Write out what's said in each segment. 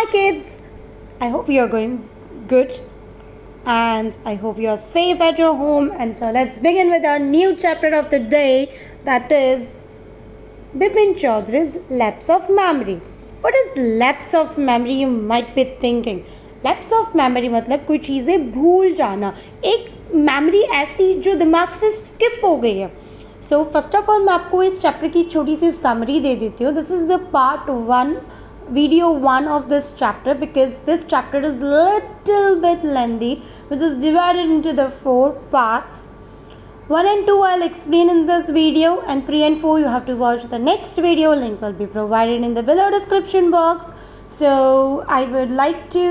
Hi kids! I hope you're going good and I hope you're safe at your home. And so let's begin with our new chapter of the day, that is Bipin Chaudhary's Lapse of Memory. What is lapse of memory, you might be thinking? Lapse of memory मतलब कोई चीज़ें भूल जाना, एक memory ऐसी जो दिमाग से स्किप हो गई है. सो फर्स्ट ऑफ ऑल मैं आपको इस चैप्टर की छोटी सी समरी दे देती हूँ. This is the part 1, video 1 of this chapter, because this chapter is little bit lengthy, which is divided into the 4 parts. 1 and 2 I'll explain in this video, and 3 and 4 you have to watch the next video. Link will be provided in the below description box. So I would like to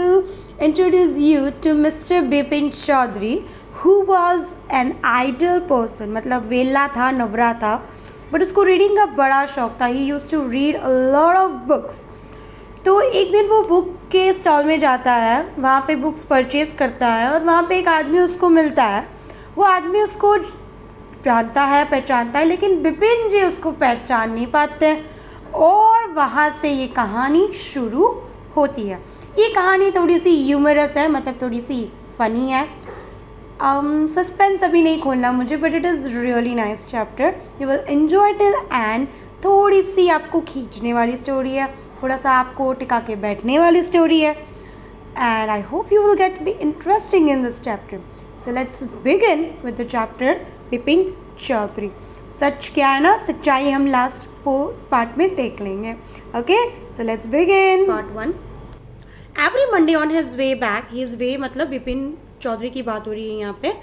introduce you to Mr. Bipin Chaudhary, who was an idle person. मतलब वेला था, नवरा था, but उसको reading का बड़ा शौक था. He used to read a lot of books. तो एक दिन वो बुक के स्टॉल में जाता है, वहाँ पे बुक्स परचेज़ करता है और वहाँ पे एक आदमी उसको मिलता है. वो आदमी उसको जानता है, पहचानता है, लेकिन बिपिन जी उसको पहचान नहीं पाते और वहाँ से ये कहानी शुरू होती है. ये कहानी थोड़ी सी ह्यूमरस है, मतलब थोड़ी सी फ़नी है. सस्पेंस अभी नहीं खोलना मुझे, but it is really nice chapter. You will enjoy till and. थोड़ी सी आपको खींचने वाली स्टोरी है, थोड़ा सा आपको टिका के बैठने वाली स्टोरी है, and I hope you will get be interesting in this chapter. So let's begin with the chapter Bipin Chaudhary. सच क्या है ना, सच्चाई हम लास्ट 4 पार्ट में देख लेंगे. Okay, so let's begin. Part 1. Every Monday on his way back, his way मतलब बिपिन चौधरी की बात हो रही है यहाँ पे.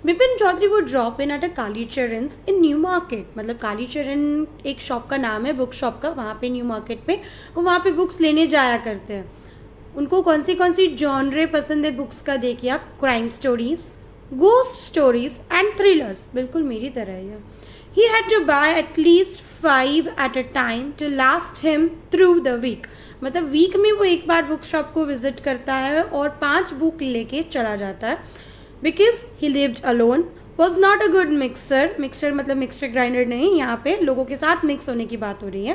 बिपिन चौधरी वो drop in at a Kalicharan's in New Market. मतलब कालीचरण एक शॉप का नाम है, बुक शॉप का. वहाँ पे न्यू मार्केट पे वो वहाँ पे बुक्स लेने जाया करते हैं. उनको कौन सी जॉनरे पसंद है बुक्स का, देखिए आप. Crime stories, ghost stories and thrillers. बिल्कुल मेरी तरह ही है. He had to buy at least 5 at a time to last him through the week. मतलब वीक में वो एक बार बुक शॉप को विजिट करता है और 5 बुक लेके चला जाता है. Because he lived alone, was not a good mixer. Mixer मतलब मिक्सर ग्राइंडर नहीं, यहाँ पे लोगों के साथ मिक्स होने की बात हो रही है.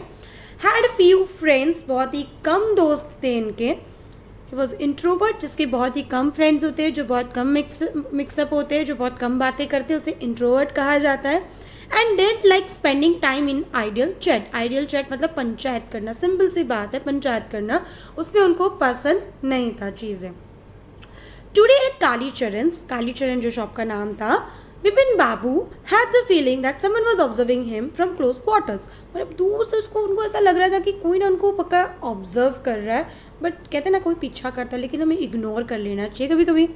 हैड फ्यू फ्रेंड्स, बहुत ही कम दोस्त थे इनके. ही वॉज इंट्रोवर्ट, जिसके बहुत ही कम फ्रेंड्स होते हैं, जो बहुत कम मिक्सअप होते हैं, जो बहुत कम बातें करते हैं, उसे इंट्रोवर्ट कहा जाता है. And didn't like spending time in ideal chat. Ideal chat मतलब पंचायत करना. सिंपल सी बात है, पंचायत करना. उसमें उनको पसंद नहीं था चीज़ें. टुडे एट कालीचरण जो शॉप का नाम था, Bipin babu had the feeling that someone was observing him from close quarters. मतलब दूर से उनको ऐसा लग रहा था कि कोई ना उनको पक्का ऑब्जर्व कर रहा है. बट कहते ना, कोई पीछा करता है, लेकिन हमें इग्नोर कर लेना चाहिए कभी कभी.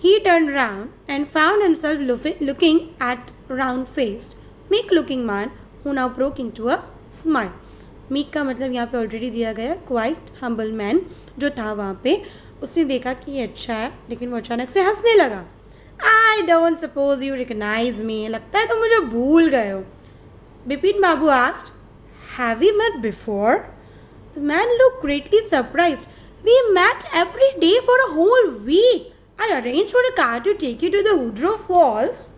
ही turn round and found himself looking at round faced meek looking man who now broke into a smile. Meek का मतलब यहाँ पे ऑलरेडी दिया गया, क्वाइट हम्बल मैन जो था वहाँ पे. उसने देखा कि ये अच्छा है, लेकिन वो अचानक से हंसने लगा. I don't suppose you recognize me. लगता है तुम मुझे भूल गए हो. Bipin babu asked, have we met before? The man look greatly surprised. We met every day for a whole week. I arrange for a car to take you to the Woodrow Falls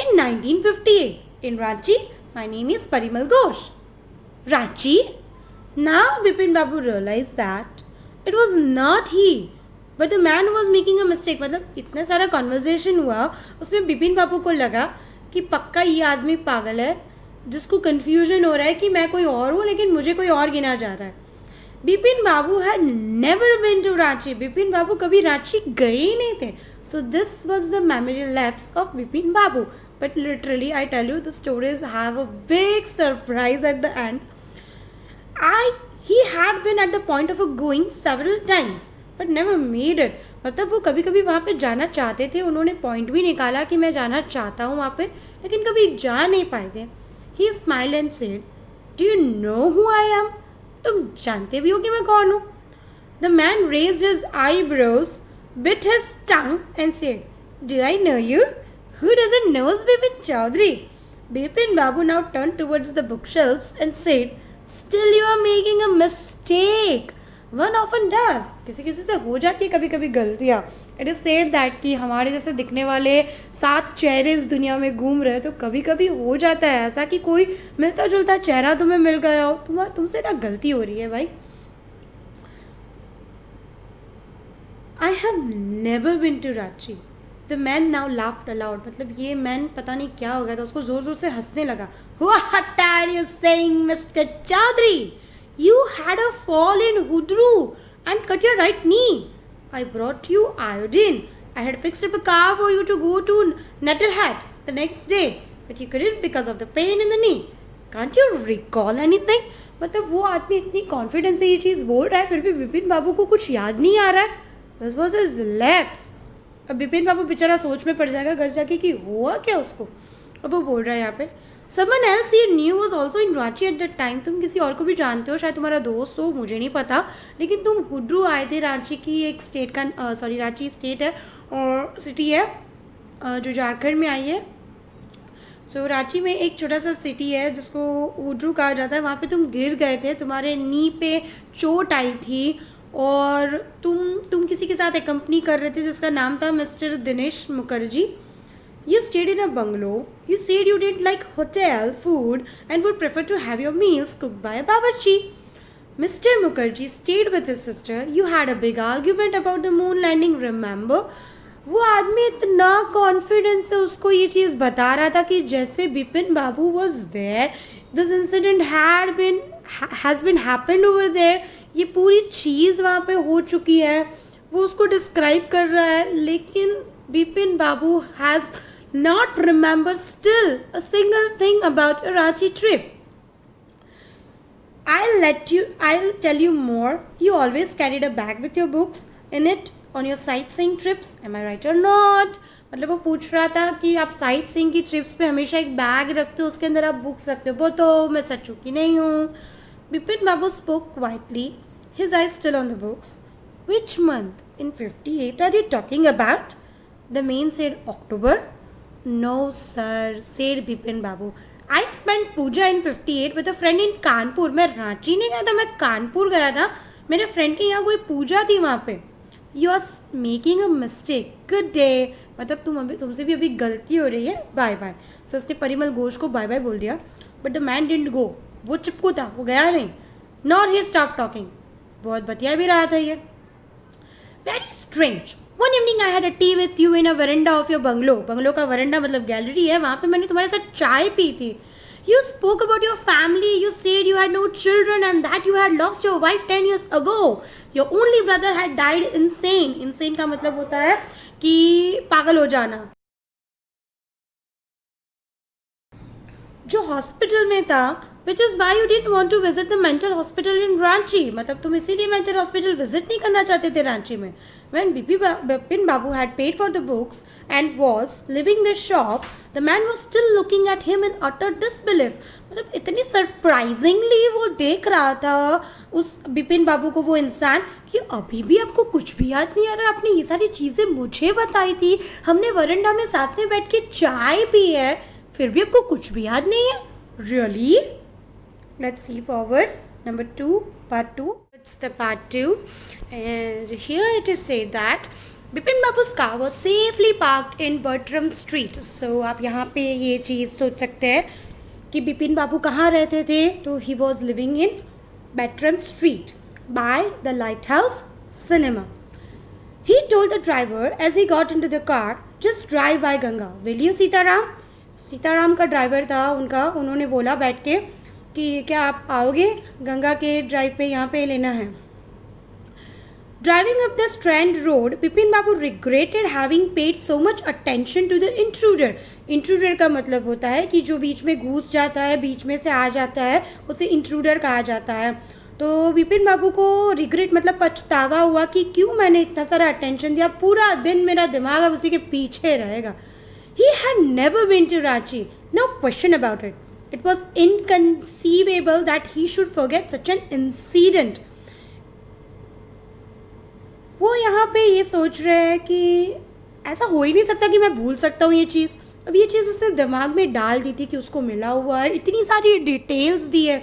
in 1958 in Ranchi. My name is Parimal Ghosh. Ranchi? Now Bipin Babu realized that it was not he, but the man who was making a mistake. मतलब इतना सारा conversation हुआ, उसमें बिपिन बाबू को लगा कि पक्का ये आदमी पागल है, जिसको कन्फ्यूजन हो रहा है कि मैं कोई और हूँ लेकिन मुझे कोई और गिना जा रहा है. Bipin babu had never been to Ranchi. Bipin babu कभी रांची गए ही नहीं थे. So this was the memory lapse of Bipin babu. But literally I tell you, the stories have a big surprise at the end. He had been at the point of going several times but never made it. मतलब वो कभी कभी वहाँ पे जाना चाहते थे, उन्होंने पॉइंट भी निकाला कि मैं जाना चाहता हूँ वहाँ पे, लेकिन कभी जा नहीं पाए थे. He smiled and said, Do you know who I am? तुम जानते भी हो कि मैं कौन हूँ? The man raised his eyebrows, bit his tongue and said, Do I know you? Who doesn't know Bipin Chaudhary? Bipin Babu now turned towards the bookshelves and said, Still you are making a mistake. One often does. किसी किसी से हो जाती है कभी कभी गलतियाँ. It is said that कि हमारे जैसे दिखने वाले 7 चेहरे इस दुनिया में घूम रहे, तो कभी कभी हो जाता है ऐसा कि कोई मिलता जुलता चेहरा तुम्हें मिल गया हो, तुमसे ना गलती हो रही है भाई. I have never been to Ranchi. The man now laughed aloud. मतलब ये मैन पता नहीं क्या हो गया था, उसको जोर जोर से हंसने लगा. What are you saying, Mr. Chaudhary? You had a fall in Hudru and cut your right knee. I brought you iodine. I had fixed up a car for you to go to Netterhat the next day, but you couldn't because of the pain in the knee. Can't you recall anything? मतलब वो आदमी इतनी confidence से ये चीज़ बोल रहा है, फिर भी बिपिन बाबू को कुछ याद नहीं आ रहा है. This was his lapse. अब बिपिन बाबू बेचारा सोच में पड़ जाएगा घर जाके कि हुआ क्या उसको. अब वो बोल रहा है यहाँ पे, someone else you knew was also in Ranchi at that time. तुम किसी और को भी जानते हो, शायद तुम्हारा दोस्त हो, मुझे नहीं पता, लेकिन तुम हुड्रू आए थे. रांची की एक स्टेट का रांची स्टेट है और सिटी है जो झारखंड में आई है. सो रांची में एक छोटा सा सिटी है जिसको हुड्रू कहा जाता है. वहाँ पे तुम गिर गए थे, तुम्हारे नी पे चोट आई थी और तुम किसी के साथ एक्कम्पनी कर रहे थे जिसका नाम था mister Dinesh Mukherjee. You stayed in a bungalow. You said you didn't like hotel food and would prefer to have your meals cooked by a bawarchi. Mr. Mukherjee stayed with his sister. You had a big argument about the moon landing, remember? वो आदमी इतना confidence से उसको ये चीज़ बता रहा था कि जैसे Bipin babu was there, this incident has been happened over there. ये पूरी चीज़ वहाँ पे हो चुकी है, वो उसको डिस्क्राइब कर रहा है. लेकिन बिपिन बाबू has not remember still a single thing about a Ranchi trip. I'll tell you more. You always carried a bag with your books in it on your sightseeing trips. Am I right or not? मतलब वो पूछ रहा था कि आप sight seeing की trips पे हमेशा एक बैग रखते हो, उसके अंदर आप बुक्स रखते हो. वो तो मैं सच चुकी नहीं हूँ. बिपिन बाबू spoke quietly, his eyes still on the books. Which month in 58 are you talking about? The man said October. No sir, said Bipin Babu. I spent Puja in 58 with a friend in Kanpur. मैं रांची नहीं गया था, मैं कानपुर गया था. मेरे friend के यहाँ कोई पूजा थी वहाँ पे. You are making a mistake. Good day. मतलब तुमसे भी अभी गलती हो रही है. Bye bye. सो उसने परिमल घोष को बाय बाय बोल दिया. But the man didn't go. वो चिपकू था, वो गया नहीं. Nor he stopped talking. बहुत बतिया भी रहा था ये. Very strange. One evening I had a tea with you in a veranda of your bungalow. Bungalow का वरंडा मतलब गैलरी है, वहाँ पे मैंने तुम्हारे साथ चाय पी थी. You spoke about your family. You said you had no children and that you had lost your wife 10 years ago. Your only brother had died insane. Insane का मतलब होता है कि पागल हो जाना. जो हॉस्पिटल में था, which is why you didn't want to visit the mental hospital in Ranchi. मतलब तुम इसीलिए mental hospital visit नहीं करना चाहते थे रांची में. When Bipin Babu had paid for the books and was leaving the shop, the man was still looking at him in utter disbelief. मतलब इतनी सरप्राइजिंगली वो देख रहा था उस बिपिन बाबू को, वो इंसान, कि अभी भी आपको कुछ भी याद नहीं आ रहा. आपने ये सारी चीज़ें मुझे बताई थी, हमने वरंडा में साथ में बैठ के चाय पी है, फिर भी आपको कुछ भी याद नहीं है. Really? Let's see forward. Number 2, part 2. It's the part 2, and here it is said that Bipin Babu's car was safely parked in Bertram Street. So आप यहाँ पे ये चीज़ सोच सकते हैं कि बिपिन बाबू कहाँ रहते थे. तो he was living in Bertram Street by the Lighthouse Cinema. He told the driver as he got into the car, just drive by Ganga. Will you, Sitaram? Sitaram का ड्राइवर था उनका. उन्होंने बोला बैठ के कि क्या आप आओगे, गंगा के ड्राइव पे यहाँ पे लेना है. Driving up the Strand Road, Bipin Babu regretted having paid so much attention to the intruder. Intruder का मतलब होता है कि जो बीच में घुस जाता है, बीच में से आ जाता है, उसे इंट्रूडर कहा जाता है. तो बिपिन बाबू को रिग्रेट मतलब पछतावा हुआ कि क्यों मैंने इतना सारा अटेंशन दिया, पूरा दिन मेरा दिमाग अब उसी के पीछे रहेगा. He had never been to Ranchi, no question about it. It was inconceivable that he should forget such an incident. वो यहाँ पे ये सोच रहे हैं कि ऐसा हो ही नहीं सकता कि मैं भूल सकता हूँ ये चीज़. अब ये चीज़ उसने दिमाग में डाल दी थी कि उसको मिला हुआ है, इतनी सारी डिटेल्स दी है.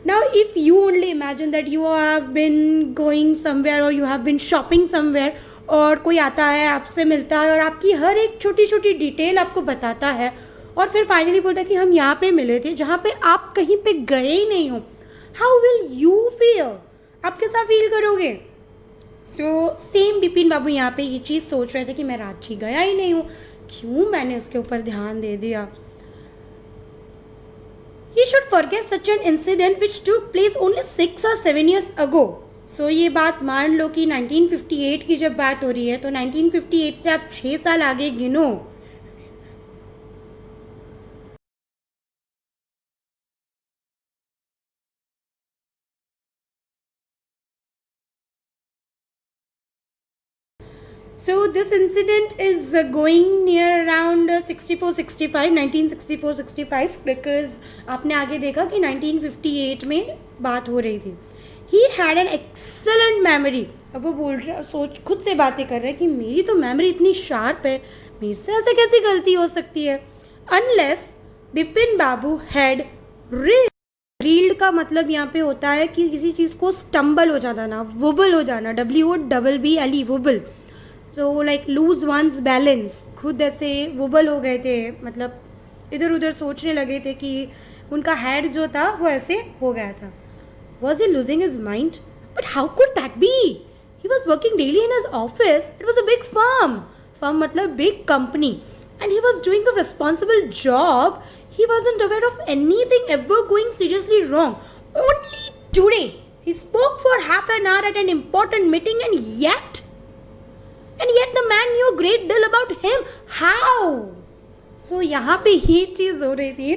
Now if you only imagine that you have been going somewhere or you have been shopping somewhere, और कोई आता है आपसे मिलता है और आपकी हर एक छोटी छोटी डिटेल आपको बताता है और फिर फाइनली बोलता है कि हम यहाँ पे मिले थे जहाँ पे आप कहीं पे गए ही नहीं हो. How will you feel? आप कैसा फील करोगे? सो सेम बिपिन बाबू यहाँ पे ये चीज़ सोच रहे थे कि मैं रांची गया ही नहीं हूँ, क्यों मैंने उसके ऊपर ध्यान दे दिया. He should forget such an incident which took place only 6 or 7 years ago. So ये बात मान लो कि 1958 की जब बात हो रही है तो 1958 से आप 6 साल आगे गिनो. So this incident is going near around 64-65, 1964-65 because आपने आगे देखा कि 1958 में बात हो रही थी. He had an excellent memory. अब वो बोल रहा सोच खुद से बातें कर रहे हैं कि मेरी तो मेमोरी इतनी शार्प है, मेरे से ऐसे कैसी गलती हो सकती है. Unless Bipin Babu had reeled का मतलब यहाँ पे होता है कि किसी चीज़ को स्टम्बल हो जाना ना, वुबल हो जाना, WOBBLE wobble. So like lose one's balance, खुद ऐसे वुबल हो गए थे, मतलब इधर उधर सोचने लगे थे कि उनका हेड जो था वो ऐसे हो गया था. Was he losing his mind? But how could that be? He was working daily in his office. It was a big firm मतलब big company, and he was doing a responsible job. He wasn't aware of anything ever going seriously wrong. Only today, he spoke for half an hour at an important meeting, and yet the man knew a great deal about him. How? So यहाँ पे ये चीज़ हो रही थी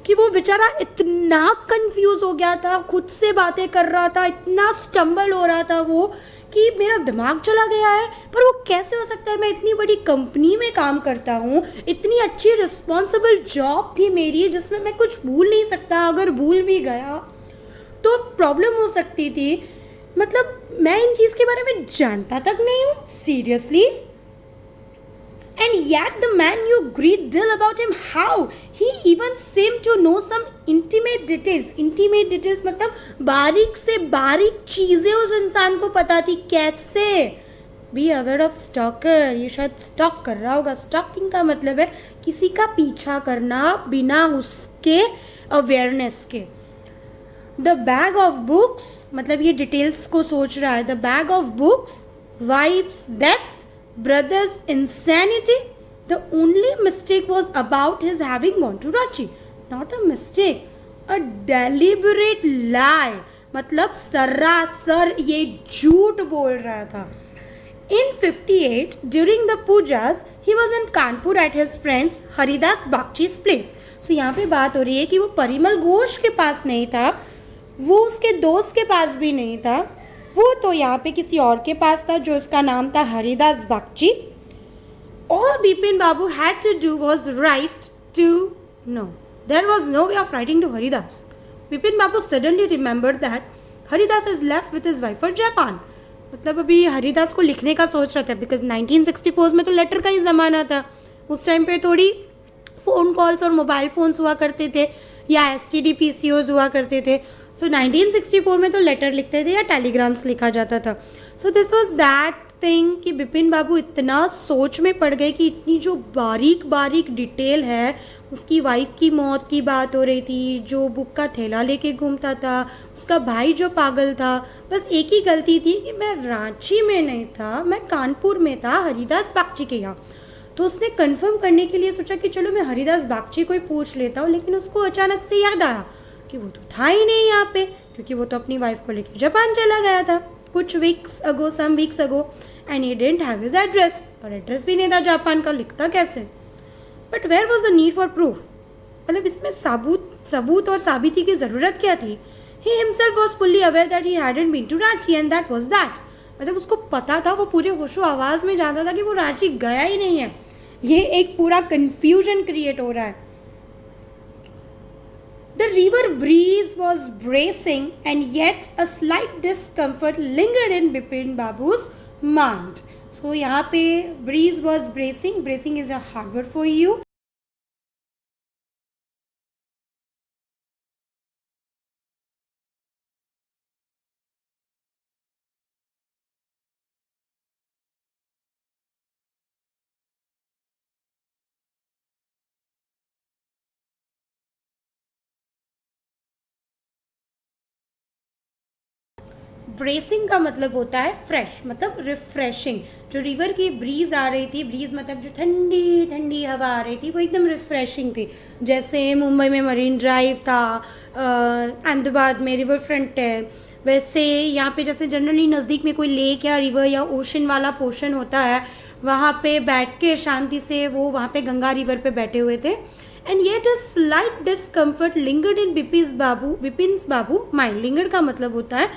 कि वो बेचारा इतना कंफ्यूज हो गया था, खुद से बातें कर रहा था, इतना स्टम्बल हो रहा था वो कि मेरा दिमाग चला गया है. पर वो कैसे हो सकता है? मैं इतनी बड़ी कंपनी में काम करता हूँ, इतनी अच्छी रिस्पॉन्सिबल जॉब थी मेरी जिसमें मैं कुछ भूल नहीं सकता. अगर भूल भी गया तो प्रॉब्लम हो सकती थी. मतलब मैं इन चीज़ के बारे में जानता तक नहीं हूँ, seriously. And yet the man knew a great deal about him. How? He even seemed to know some intimate details. Intimate details मतलब बारीक से बारीक चीज़ें उस इंसान को पता थी. कैसे? Be aware of stalker. ये शायद स्टॉक कर रहा होगा. स्टॉकिंग का मतलब है किसी का पीछा करना बिना उसके अवेयरनेस के. द बैग ऑफ बुक्स मतलब ये डिटेल्स को सोच रहा है. The bag of books, wife's death, brother's insanity. The only mistake was about his having gone to Ranchi. Not a mistake, a deliberate lie. मतलब सरासर ये झूठ बोल रहा था. In 58, during the pujas, he was in Kanpur at his friend's Haridas बागची's place. So यहाँ पे बात हो रही है कि वो परिमल घोष के पास नहीं था, वो उसके दोस्त के पास भी नहीं था, वो तो यहाँ पे किसी और के पास था जो इसका नाम था Haridas Bagchi. All Bipin Babu had to do was write to no. There was no way of writing to Haridas. Bipin Babu suddenly remembered that Haridas is left with his wife for Japan. मतलब अभी हरिदास को लिखने का सोच रहा था बिकॉज 1964 में तो लेटर का ही ज़माना था. उस टाइम पे थोड़ी फ़ोन कॉल्स और मोबाइल फ़ोन्स हुआ करते थे या STD PCOs हुआ करते थे. सो 1964 में तो लेटर लिखते थे या टेलीग्राम्स लिखा जाता था. सो दिस वॉज दैट थिंग कि बिपिन बाबू इतना सोच में पड़ गए कि इतनी जो बारीक बारीक डिटेल है, उसकी वाइफ की मौत की बात हो रही थी, जो बुक का थैला लेके घूमता था, उसका भाई जो पागल था. बस एक ही गलती थी कि मैं रांची में नहीं था, मैं कानपुर में था हरिदास बागची के यहाँ. तो उसने कंफर्म करने के लिए सोचा कि चलो मैं हरिदास बागची को ही पूछ लेता हूँ. लेकिन उसको अचानक से याद आया कि वो तो था ही नहीं यहाँ पे, क्योंकि वो तो अपनी वाइफ को लेकर जापान चला गया था कुछ weeks ago. And he didn't have his address, और एड्रेस भी नहीं था जापान का, लिखता कैसे? But where was the need for proof? मतलब इसमें सबूत और साबिती की ज़रूरत क्या थी? He himself was fully aware that he hadn't been to Ranchi and that was that. मतलब उसको पता था, वो पूरे होशो आवाज़ में जानता था कि वो रांची गया ही नहीं है. ये एक पूरा कन्फ्यूजन क्रिएट हो रहा है. The river breeze was bracing, and yet a slight discomfort lingered in Bipin Babu's mind. So यहाँ पे breeze was bracing. Bracing is a hard word for you. Bracing का मतलब होता है फ्रेश, मतलब रिफ्रेशिंग। जो रिवर की ब्रीज आ रही थी, ब्रीज मतलब जो ठंडी ठंडी हवा आ रही थी, वो एकदम रिफ्रेशिंग थी। जैसे मुंबई में मरीन ड्राइव था, अहमदाबाद में रिवर फ्रंट है, वैसे यहाँ पे जैसे जनरली नज़दीक में कोई लेक या रिवर या ओशन वाला पोर्शन होता है, वहाँ पे बैठ के शांति से वो वहाँ पे गंगा रिवर पे बैठे हुए थे। And yet a slight discomfort lingered in Bipin Babu mind. Lingered का मतलब होता है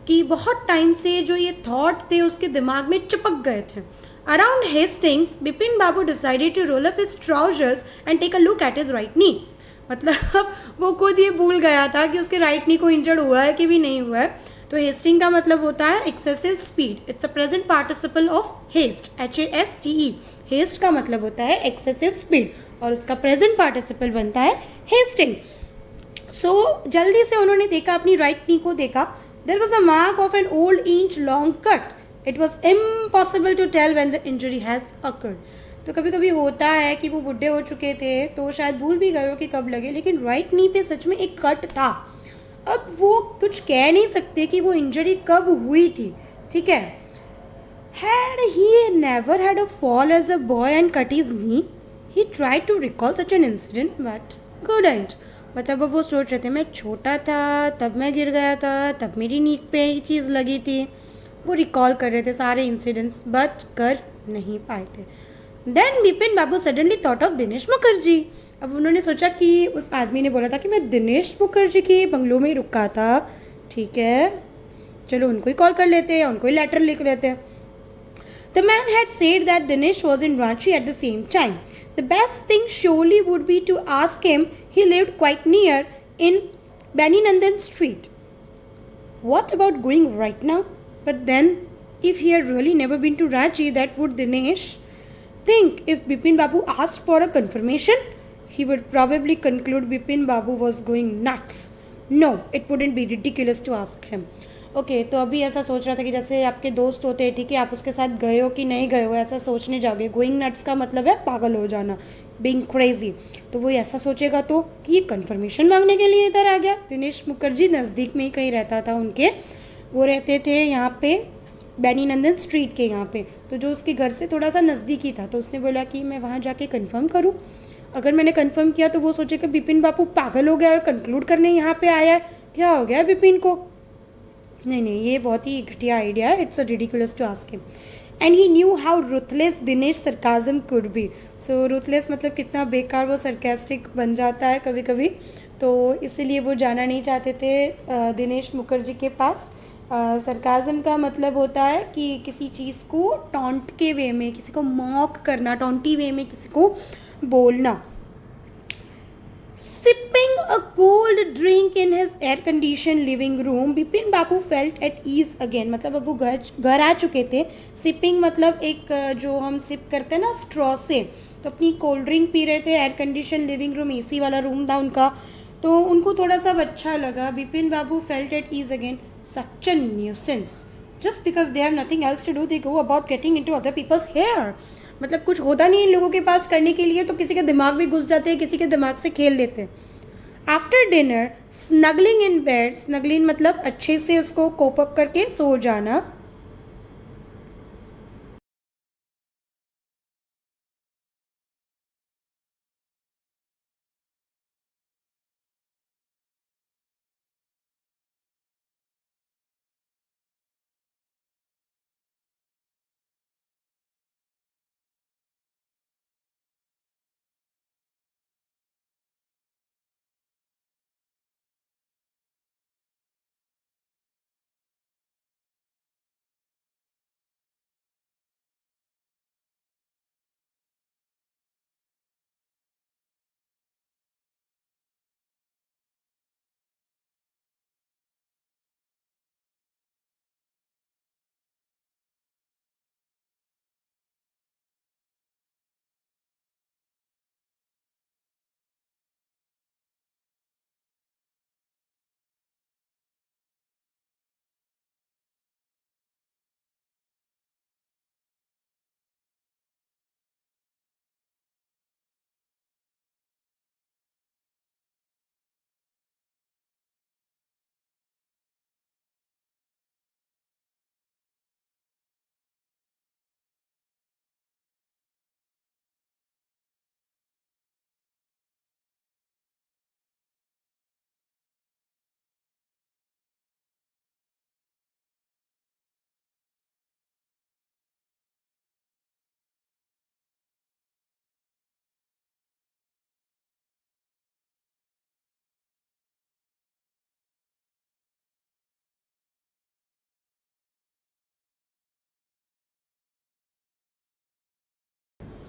कि बहुत टाइम से जो ये थॉट थे उसके दिमाग में चिपक गए थे। Around Hastings Bipin Babu decided to roll up his trousers and take a look at his right knee. मतलब वो खुद ये भूल गया था कि उसके राइट नी को इंजर्ड हुआ है कि भी नहीं हुआ है। तो हेस्टिंग का मतलब होता है excessive speed. It's a present participle of haste, HASTE। Haste का मतलब होता है एक्सेसिव स्पीड और उसका प्रेजेंट पार्टिसिपल बनता है हेस्टिंग। सो जल्दी से उन्होंने देखा, अपनी राइट नी को देखा। There was a mark of an old inch long cut. It was impossible to tell when the injury has occurred. तो कभी कभी होता है कि वो बुढ़े हो चुके थे तो शायद भूल भी गए हो कि कब लगे, लेकिन राइट नी पे सच में एक कट था। अब वो कुछ कह नहीं सकते कि वो इंजरी कब हुई थी, ठीक है। Had he never had a fall as a boy and cut his knee? He tried to recall such an incident but couldn't. मतलब अब वो सोच रहे थे, मैं छोटा था तब मैं गिर गया था, तब मेरी नीक पे ये चीज़ लगी थी। वो रिकॉल कर रहे थे सारे इंसिडेंट्स बट कर नहीं पाए थे। Then Bipin Babu suddenly thought of Dinesh Mukherjee. अब उन्होंने सोचा कि उस आदमी ने बोला था कि मैं दिनेश मुखर्जी के बंगलों में रुका था, ठीक है, चलो उनको ही कॉल कर लेते हैं, उनको ही लेटर लिख लेते हैं। The man had said that Dinesh was in Ranchi at the same time. The best thing surely would be to ask him. He lived quite near in Beninandan Street. What about going right now? But then, if he had really never been to Ranchi, that would Dinesh think. If Bipin Babu asked for a confirmation, he would probably conclude Bipin Babu was going nuts. No, it wouldn't be ridiculous to ask him. Okay तो अभी ऐसा सोच रहा था कि जैसे आपके दोस्त होते हैं, ठीक है, आप उसके साथ गए हो कि नहीं गए हो ऐसा सोचने जाओगे। गोइंग नट्स का मतलब है पागल हो जाना, बीइंग क्रेजी। तो वो ऐसा सोचेगा तो कि ये कन्फर्मेशन मांगने के लिए इधर आ गया। दिनेश मुखर्जी नज़दीक में ही कहीं रहता था उनके, वो रहते थे यहाँ पे बैनीनंदन स्ट्रीट के यहाँ पे, तो जो उसके घर से थोड़ा सा नज़दीक ही था। तो उसने बोला कि मैं वहाँ जाके कंफर्म करूँ। अगर मैंने कंफर्म किया तो वो सोचेगा बिपिन बाबू पागल हो गया और कंक्लूड करने यहाँ पे आया है, क्या हो गया बिपिन को। नहीं नहीं, ये बहुत ही घटिया आइडिया है। It's a ridiculous to ask him. And he knew how ruthless Dinesh sarcasm could be. So ruthless मतलब कितना बेकार वो सरकास्टिक बन जाता है कभी कभी, तो इसीलिए वो जाना नहीं चाहते थे दिनेश मुखर्जी के पास। सरकाजम का मतलब होता है कि किसी चीज़ को टॉन्ट के वे में, किसी को मॉक करना, टॉन्टी वे में किसी को बोलना। Sipping a cold drink in his air-conditioned living room, Bipin Babu felt at ease again. मतलब अब वो घर आ चुके थे। सिपिंग मतलब एक जो हम सिप करते हैं ना स्ट्रॉ से, तो अपनी कोल्ड ड्रिंक पी रहे थे। Air condition living room, AC वाला रूम था उनका, तो उनको थोड़ा सा अच्छा लगा। Bipin babu felt at ease again. Such a nuisance, just because they have nothing else to do they go about getting into other people's hair. मतलब कुछ होता नहीं इन लोगों के पास करने के लिए, तो किसी के दिमाग में घुस जाते हैं, किसी के दिमाग से खेल लेते हैं। आफ्टर डिनर स्नगलिंग इन बेड, स्नगलिंग मतलब अच्छे से उसको कोप अप करके सो जाना।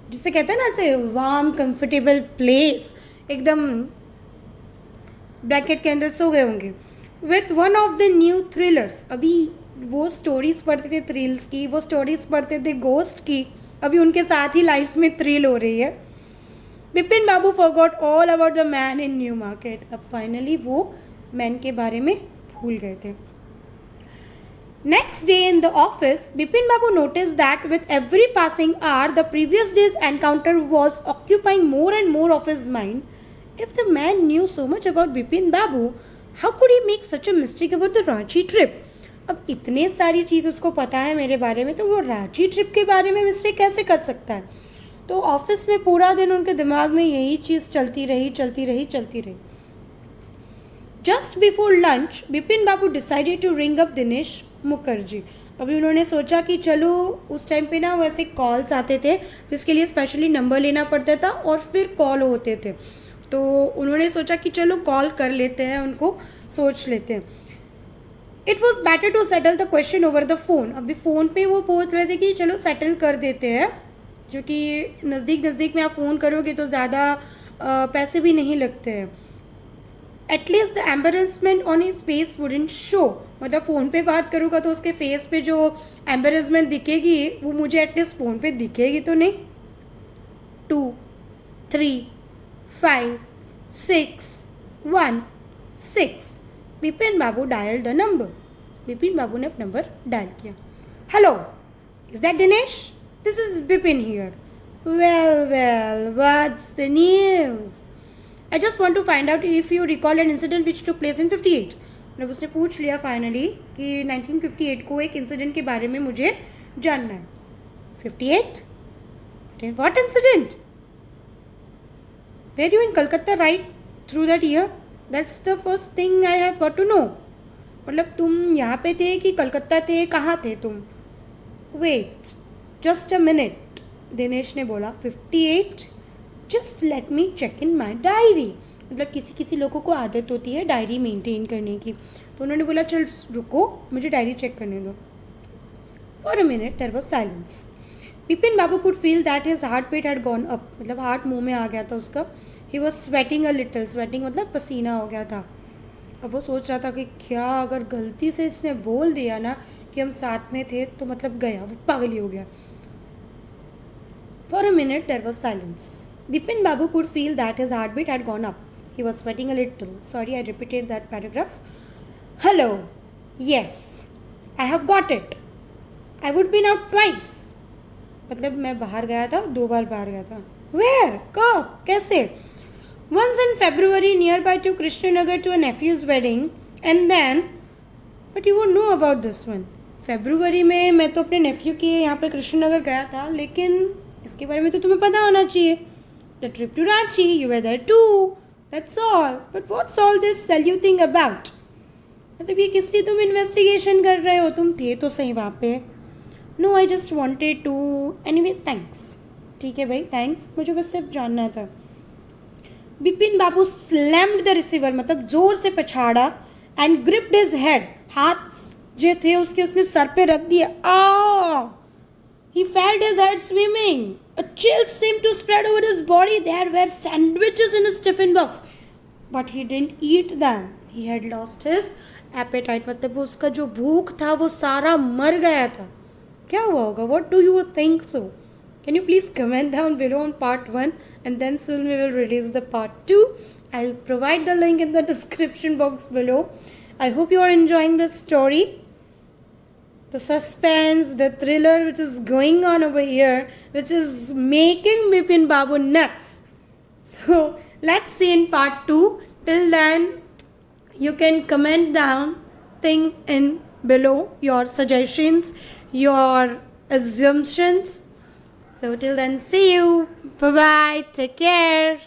जिसे कहते हैं ना ऐसे वार्म कंफर्टेबल प्लेस, एकदम ब्लैंकेट के अंदर सो गए होंगे, with one of the new thrillers. अभी वो स्टोरीज पढ़ते थे थ्रिल्स की, वो स्टोरीज पढ़ते थे गोस्ट की, अभी उनके साथ ही लाइफ में थ्रिल हो रही है। Bipin babu forgot all about the man in New Market. अब फाइनली वो मैन के बारे में भूल गए थे। Next day in the office, Bipin Babu noticed that with every passing hour, the previous day's encounter was occupying more and more of his mind. If the man knew so much about Bipin Babu, how could he make such a mistake about the Ranchi trip? अब इतने सारी चीज़ उसको पता है मेरे बारे में, तो वो रांची ट्रिप के बारे में मिस्टेक कैसे कर सकता है? तो ऑफिस में पूरा दिन उनके दिमाग में यही चीज़ चलती रही। Just before lunch Bipin Babu decided to ring up Dinesh Mukherjee. अभी उन्होंने सोचा कि चलो, उस टाइम पे ना वैसे कॉल्स आते थे जिसके लिए स्पेशली नंबर लेना पड़ता था और फिर कॉल होते थे, तो उन्होंने सोचा कि चलो कॉल कर लेते हैं, उनको सोच लेते हैं। It was better to settle the question over the phone. अभी फ़ोन पे वो पूछ रहे थे कि चलो सेटल कर देते हैं, क्योंकि नज़दीक में आप फ़ोन करोगे तो ज़्यादा पैसे भी नहीं लगते हैं। At least the embarrassment on his face wouldn't show. मतलब फ़ोन पे बात करूँगा तो उसके फेस पे जो एम्बेरसमेंट दिखेगी वो मुझे एटलीस्ट फ़ोन पे दिखेगी तो नहीं। 2 3 5 6 1 6 Bipin babu dial the number. Bipin babu ने अपना नंबर डायल किया। Hello, is that Dinesh? This is Bipin here. Well what's the news? I just want to find out if you recall an incident which took place in 58। मतलब उसने पूछ लिया फाइनली कि 1958 को एक इंसिडेंट के बारे में मुझे जानना है। 58? What incident? Were you in Kolkata right through that year? That's the first thing I have got to know. मतलब तुम यहाँ पे थे कि कलकत्ता थे, कहाँ थे तुम? Wait, just a minute, Dinesh ने बोला। 58? Just let me check in my diary. मतलब किसी लोगों को आदत होती है डायरी मेंटेन करने की, तो उन्होंने बोला चल रुको, मुझे डायरी चेक करने दो। For a minute there was silence. Bipin Babu could feel that his heart rate had gone up. मतलब हार्ट मुंह में आ गया था उसका। He was sweating a little. Sweating मतलब पसीना हो गया था। अब वो सोच रहा था कि क्या अगर गलती से इसने बोल दिया ना कि हम साथ में थे तो मतलब गया, वो पागल ही हो गया। For a minute there was silence. Bipin Babu could feel that his heartbeat had gone up. He was sweating a little. Sorry, I repeated that paragraph. Hello. Yes. I have got it. I would been out twice. मतलब मैं बाहर गया था, 2 बार बाहर गया था। Where? कब? कैसे? Once in February nearby to Krishnanagar to a nephew's wedding, and then, but you won't know about this one. February में मैं तो अपने नेफ्यू के यहाँ पे कृष्णनगर गया था, लेकिन इसके बारे में तो तुम्हें पता होना चाहिए। The trip to Ranchi, you were there too. That's all. But what's all this saluting about? मतलब ये किस लिए तुम इन्वेस्टिगेशन कर रहे हो? तुम थे तो सही वहाँ पे। No, I just wanted to. Anyway, thanks. ठीक है भाई, थैंक्स, मुझे बस सिर्फ जानना था। बिपिन बाबू स्लैम्ड द रिसीवर, मतलब जोर से पछाड़ा, एंड ग्रिप्ड हिज हेड, हाथ जो थे उसके उसने सर पे रख दिया। He felt his head swimming. A chill seemed to spread over his body. There were sandwiches in his tiffin box, but he didn't eat them. He had lost his appetite. मतलब उसका जो भूख था वो सारा मर गया था। क्या हुआ होगा? What do you think so? Can you please comment down below on part 1, and then soon we will release the part 2. I'll provide the link in the description box below. I hope you are enjoying this story. The suspense, the thriller which is going on over here, which is making Bipin Babu nuts. So let's see in part 2. Till then, you can comment down things in below, your suggestions, your assumptions. So till then, see you. Bye bye. Take care.